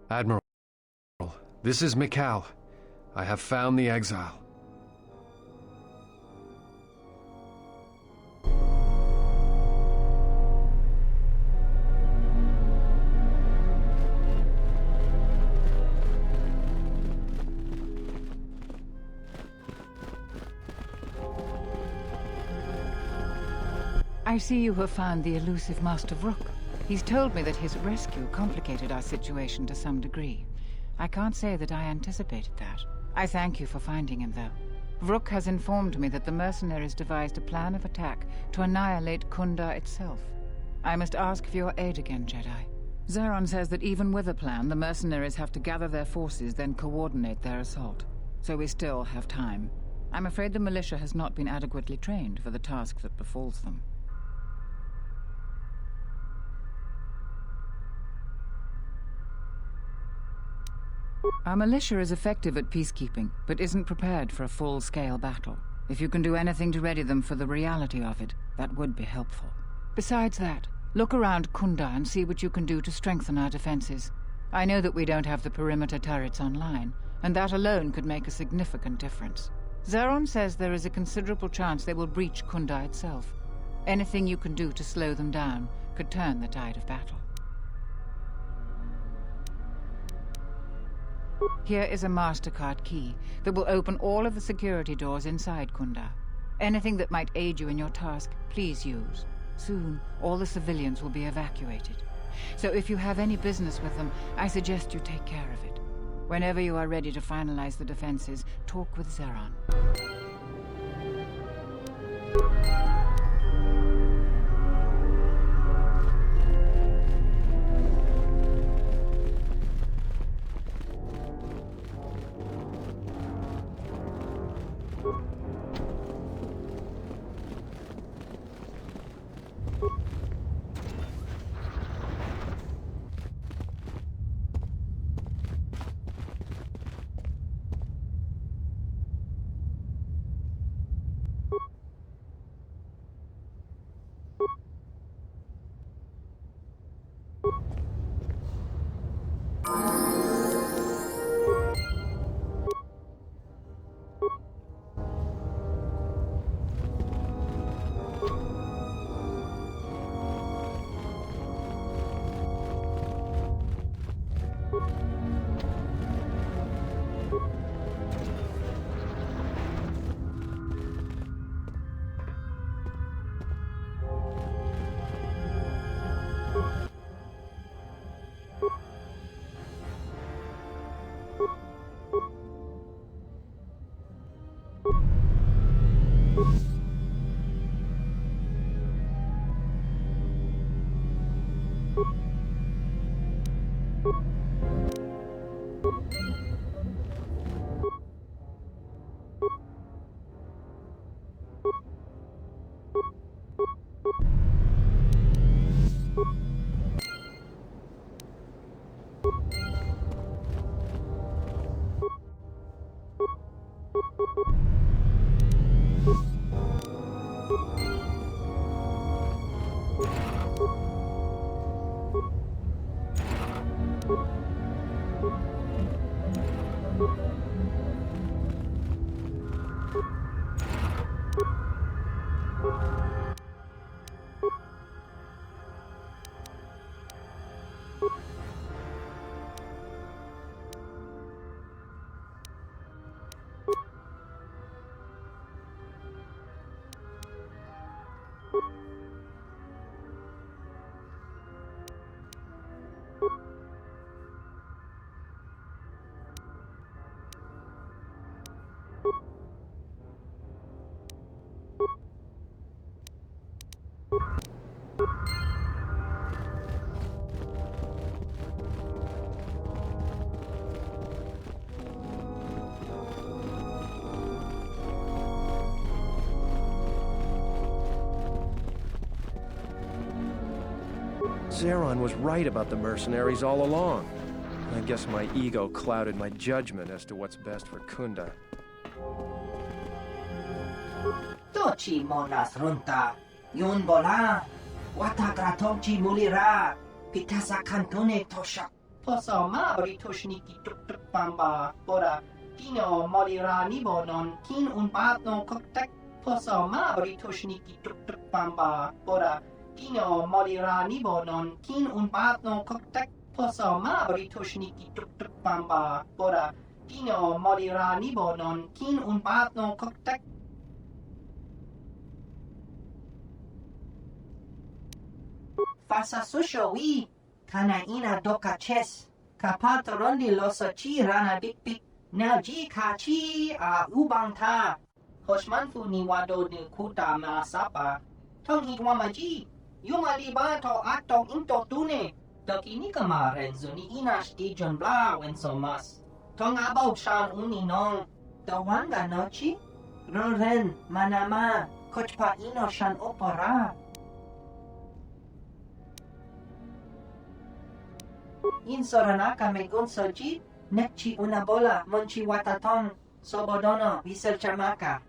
Admiral, this is Mikal. I have found the exile. I see you have found the elusive Master Rook. He's told me that his rescue complicated our situation to some degree. I can't say that I anticipated that. I thank you for finding him, though. Rook has informed me that the mercenaries devised a plan of attack to annihilate Kunda itself. I must ask for your aid again, Jedi. Zeron says that even with a plan, the mercenaries have to gather their forces, then coordinate their assault. So we still have time. I'm afraid the militia has not been adequately trained for the task that befalls them. Our militia is effective at peacekeeping, but isn't prepared for a full-scale battle. If you can do anything to ready them for the reality of it, that would be helpful. Besides that, look around Kunda and see what you can do to strengthen our defenses. I know that we don't have the perimeter turrets online, and that alone could make a significant difference. Zeron says there is a considerable chance they will breach Kunda itself. Anything you can do to slow them down could turn the tide of battle. Here is a MasterCard key that will open all of the security doors inside Kunda. Anything that might aid you in your task, please use. Soon, all the civilians will be evacuated. So if you have any business with them, I suggest you take care of it. Whenever you are ready to finalize the defenses, talk with Zeron. Zeron was right about the mercenaries all along. I guess my ego clouded my judgment as to what's best for Kunda. Tochi monas runta, yun bola, watagratochi mulira, pitasa cantone toshak. Posoma britoshniki tuk pamba, bora, kino molira nibonon, kin un patno koktek. Posoma britoshniki tuk pamba, bora, kino molira nibonon, kin un patno koktek. Posoma britoshniki tuk pamba, bora, kino molira nibonon, kin un patno koktek. Fasa sushowi, kana ina doka ches, kapato rondi losochi rana bik, na ji kachi a ubangta, hoshmanfu ni wado ni kuta maasapa, tong hitwamaji, yumaliba to atong into tune, doki ni kama renzo ni inash di John Bla wenso mas, tong abaw shan uninong, dawanga nochi, roren manama, kochpa ino shan opera. In soranaka megunsoji, nekchi una bola, monchi wataton, sobodono, visel chamaka.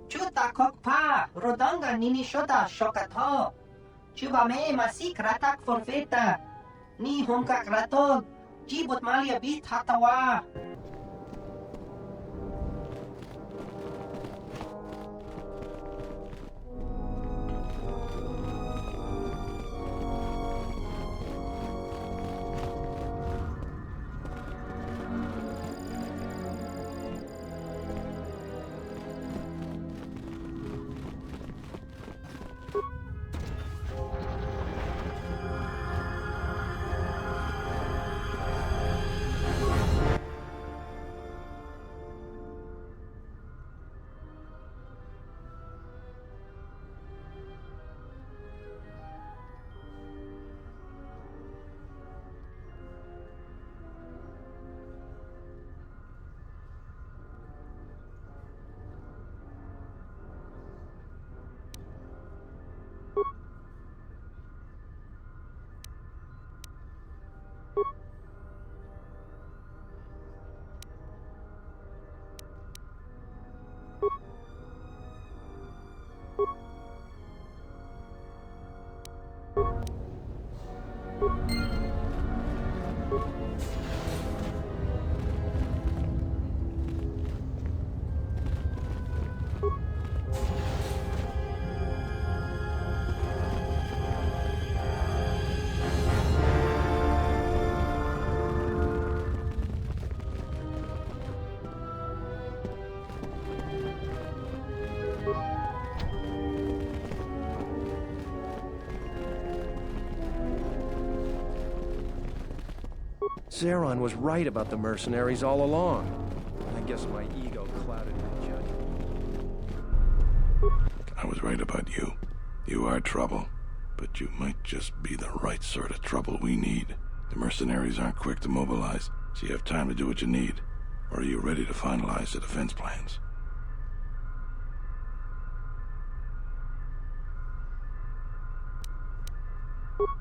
Chuta kokpa, rodanga nini shota shokato. Chubame masik ratak forfeta. Ni hunkak ratog, jibut malia bit hatawa. Zeron was right about the mercenaries all along. I guess my ego clouded my judgment. I was right about you. You are trouble. But you might just be the right sort of trouble we need. The mercenaries aren't quick to mobilize, so you have time to do what you need. Or are you ready to finalize the defense plans?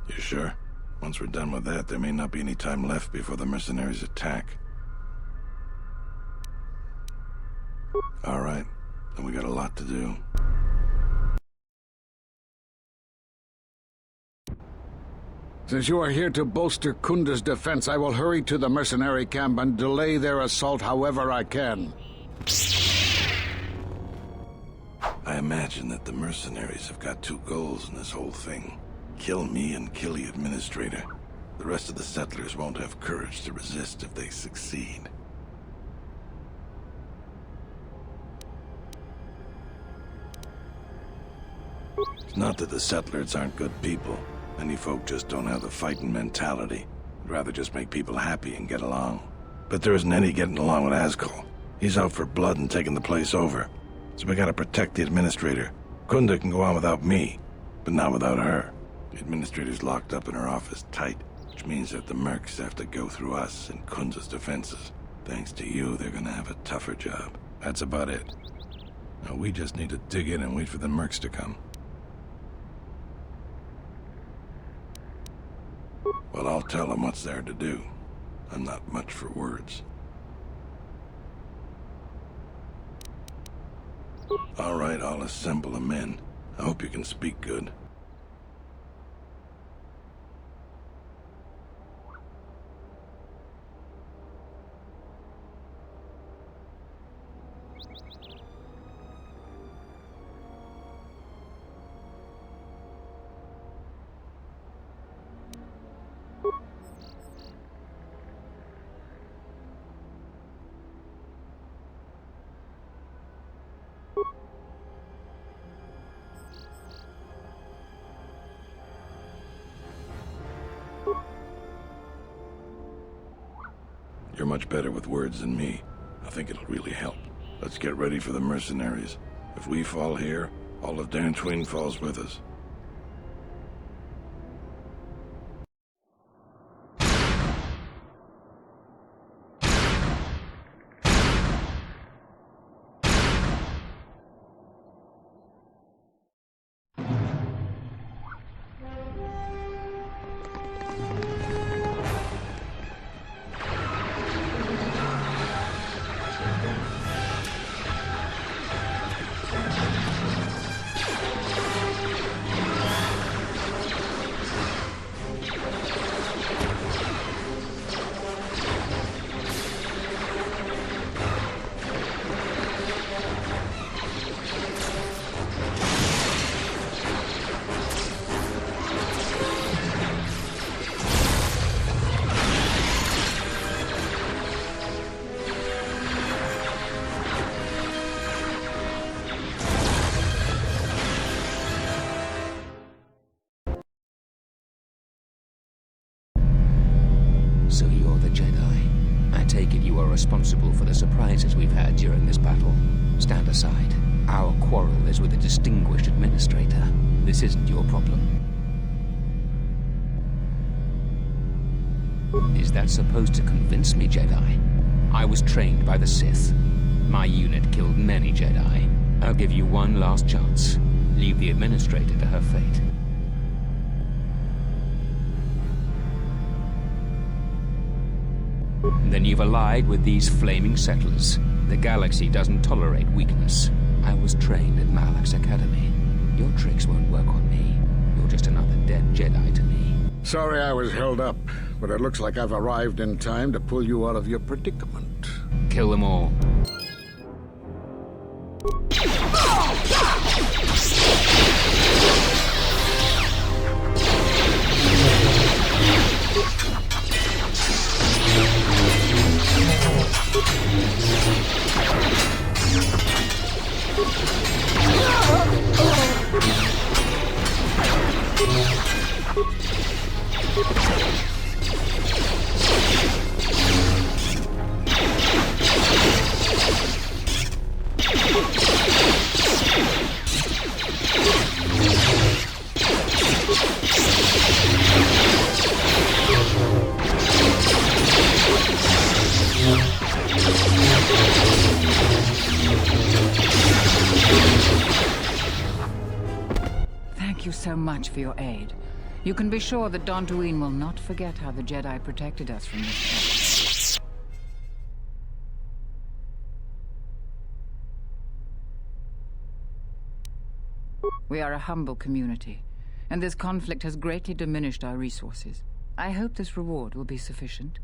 You sure? Once we're done with that, there may not be any time left before the mercenaries attack. All right, then we got a lot to do. Since you are here to bolster Kunda's defense, I will hurry to the mercenary camp and delay their assault however I can. I imagine that the mercenaries have got two goals in this whole thing. Kill me and kill the administrator. The rest of the settlers won't have courage to resist if they succeed. It's not that the settlers aren't good people. Many folk just don't have the fighting mentality. They'd rather just make people happy and get along. But there isn't any getting along with Azkal. He's out for blood and taking the place over. So we gotta protect the administrator. Kunda can go on without me, but not without her. The administrator's locked up in her office tight, which means that the mercs have to go through us and Kunda's defenses. Thanks to you, they're gonna have a tougher job. That's about it. Now we just need to dig in and wait for the mercs to come. Well, I'll tell him what's there to do. I'm not much for words. All right, I'll assemble the men. I hope you can speak good. You're much better with words than me. I think it'll really help. Let's get ready for the mercenaries. If we fall here, all of Dantooine falls with us. So you're the Jedi. I take it you are responsible for the surprises we've had during this battle. Stand aside. Our quarrel is with a distinguished administrator. This isn't your problem. Is that supposed to convince me, Jedi? I was trained by the Sith. My unit killed many Jedi. I'll give you one last chance. Leave the administrator to her fate. Then you've allied with these flaming settlers. The galaxy doesn't tolerate weakness. I was trained at Malak's Academy. Your tricks won't work on me. You're just another dead Jedi to me. Sorry I was held up, but it looks like I've arrived in time to pull you out of your predicament. Kill them all. Thank you so much for your aid. You can be sure that Dantooine will not forget how the Jedi protected us from this threat. We are a humble community, and this conflict has greatly diminished our resources. I hope this reward will be sufficient.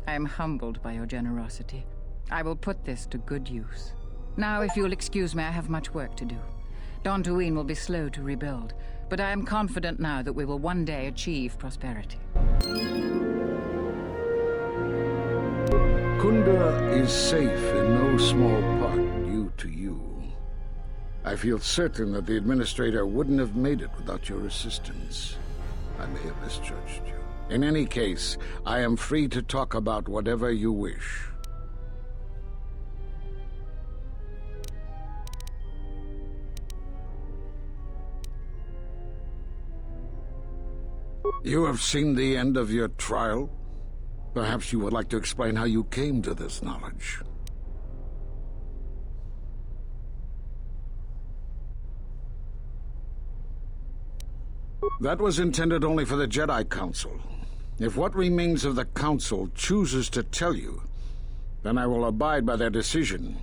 I am humbled by your generosity. I will put this to good use. Now, if you'll excuse me, I have much work to do. Dantooine will be slow to rebuild, but I am confident now that we will one day achieve prosperity. Kunda is safe in no small part due to you. I feel certain that the Administrator wouldn't have made it without your assistance. I may have misjudged you. In any case, I am free to talk about whatever you wish. You have seen the end of your trial? Perhaps you would like to explain how you came to this knowledge. That was intended only for the Jedi Council. If what remains of the Council chooses to tell you, then I will abide by their decision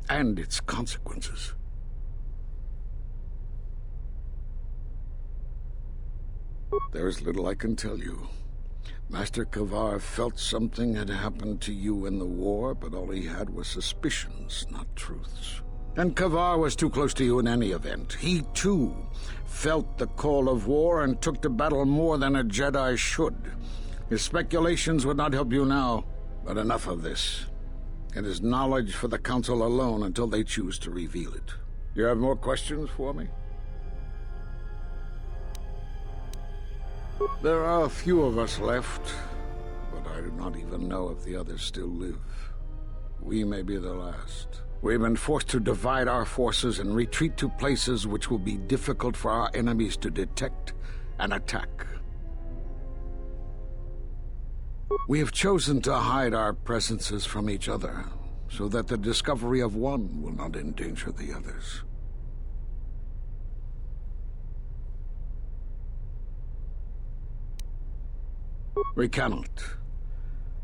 and its consequences. There is little I can tell you. Master Kavar felt something had happened to you in the war, but all he had was suspicions, not truths. And Kavar was too close to you in any event. He, too, felt the call of war and took to battle more than a Jedi should. His speculations would not help you now, but enough of this. It is knowledge for the Council alone until they choose to reveal it. You have more questions for me? There are a few of us left, but I do not even know if the others still live. We may be the last. We've been forced to divide our forces and retreat to places which will be difficult for our enemies to detect and attack. We have chosen to hide our presences from each other, so that the discovery of one will not endanger the others. We cannot,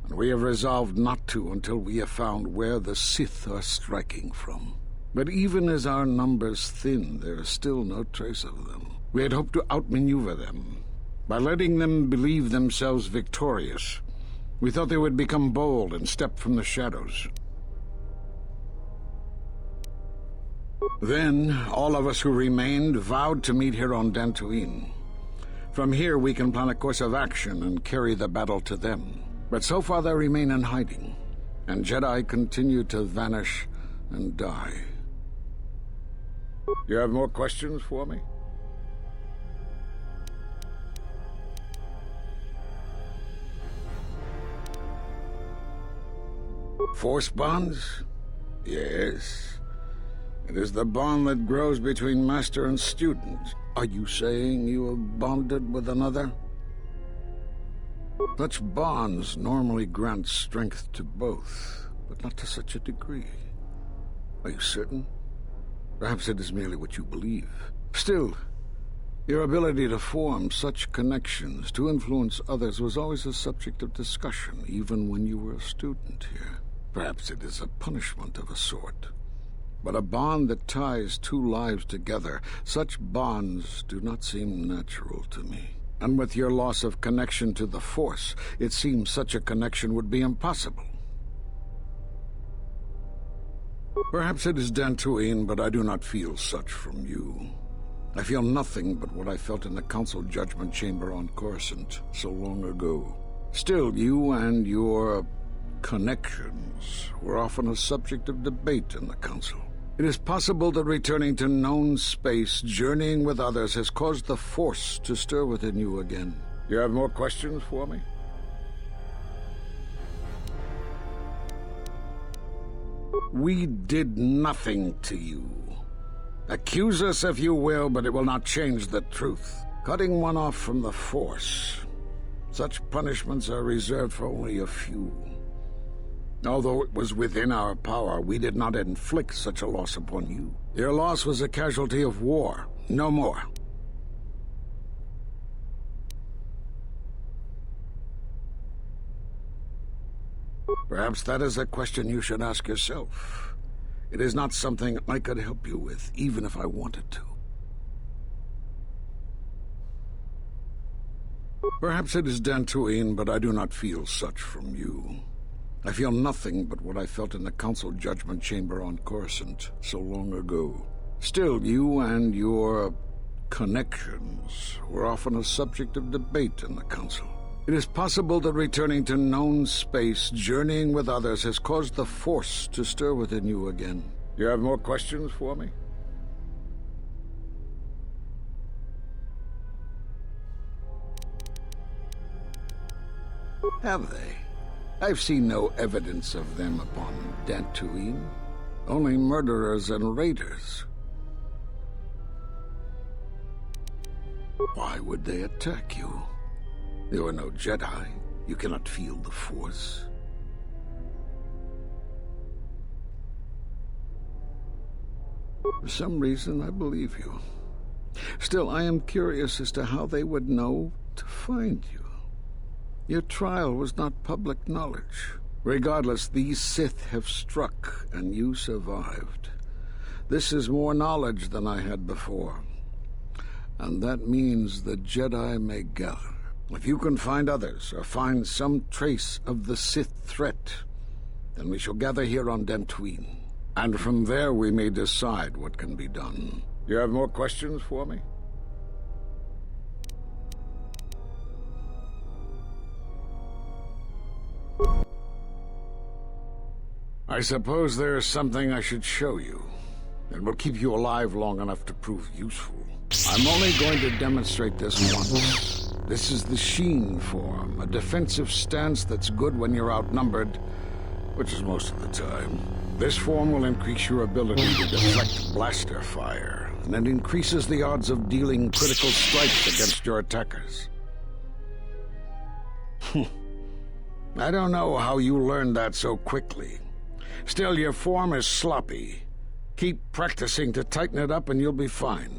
and we have resolved not to until we have found where the Sith are striking from. But even as our numbers thin, there is still no trace of them. We had hoped to outmaneuver them. By letting them believe themselves victorious, we thought they would become bold and step from the shadows. Then, all of us who remained vowed to meet here on Dantooine. From here, we can plan a course of action and carry the battle to them. But so far, they remain in hiding, and Jedi continue to vanish and die. You have more questions for me? Force bonds? Yes. It is the bond that grows between master and student. Are you saying you have bonded with another? Such bonds normally grant strength to both, but not to such a degree. Are you certain? Perhaps it is merely what you believe. Still, your ability to form such connections, to influence others, was always a subject of discussion, even when you were a student here. Perhaps it is a punishment of a sort. But a bond that ties two lives together, such bonds do not seem natural to me. And with your loss of connection to the Force, it seems such a connection would be impossible. Perhaps it is Dantooine, but I do not feel such from you. I feel nothing but what I felt in the Council Judgment Chamber on Coruscant so long ago. Still, you and your connections were often a subject of debate in the Council. It is possible that returning to known space, journeying with others, has caused the Force to stir within you again. You have more questions for me? We did nothing to you. Accuse us if you will, but it will not change the truth. Cutting one off from the Force. Such punishments are reserved for only a few. Although it was within our power, we did not inflict such a loss upon you. Your loss was a casualty of war, no more. Perhaps that is a question you should ask yourself. It is not something I could help you with, even if I wanted to. Perhaps it is Dantooine, but I do not feel such from you. I feel nothing but what I felt in the Council Judgment Chamber on Coruscant so long ago. Still, you and your connections were often a subject of debate in the Council. It is possible that returning to known space, journeying with others, has caused the Force to stir within you again. You have more questions for me? Have they? I've seen no evidence of them upon Dantooine. Only murderers and raiders. Why would they attack you? There were no Jedi. You cannot feel the Force. For some reason, I believe you. Still, I am curious as to how they would know to find you. Your trial was not public knowledge. Regardless, these Sith have struck, and you survived. This is more knowledge than I had before. And that means the Jedi may gather. If you can find others, or find some trace of the Sith threat, then we shall gather here on Dantooine. And from there we may decide what can be done. You have more questions for me? I suppose there is something I should show you. It will keep you alive long enough to prove useful. I'm only going to demonstrate this once. This is the Sheen form, a defensive stance that's good when you're outnumbered, which is most of the time. This form will increase your ability to deflect blaster fire, and it increases the odds of dealing critical strikes against your attackers. I don't know how you learned that so quickly. Still, your form is sloppy. Keep practicing to tighten it up and you'll be fine.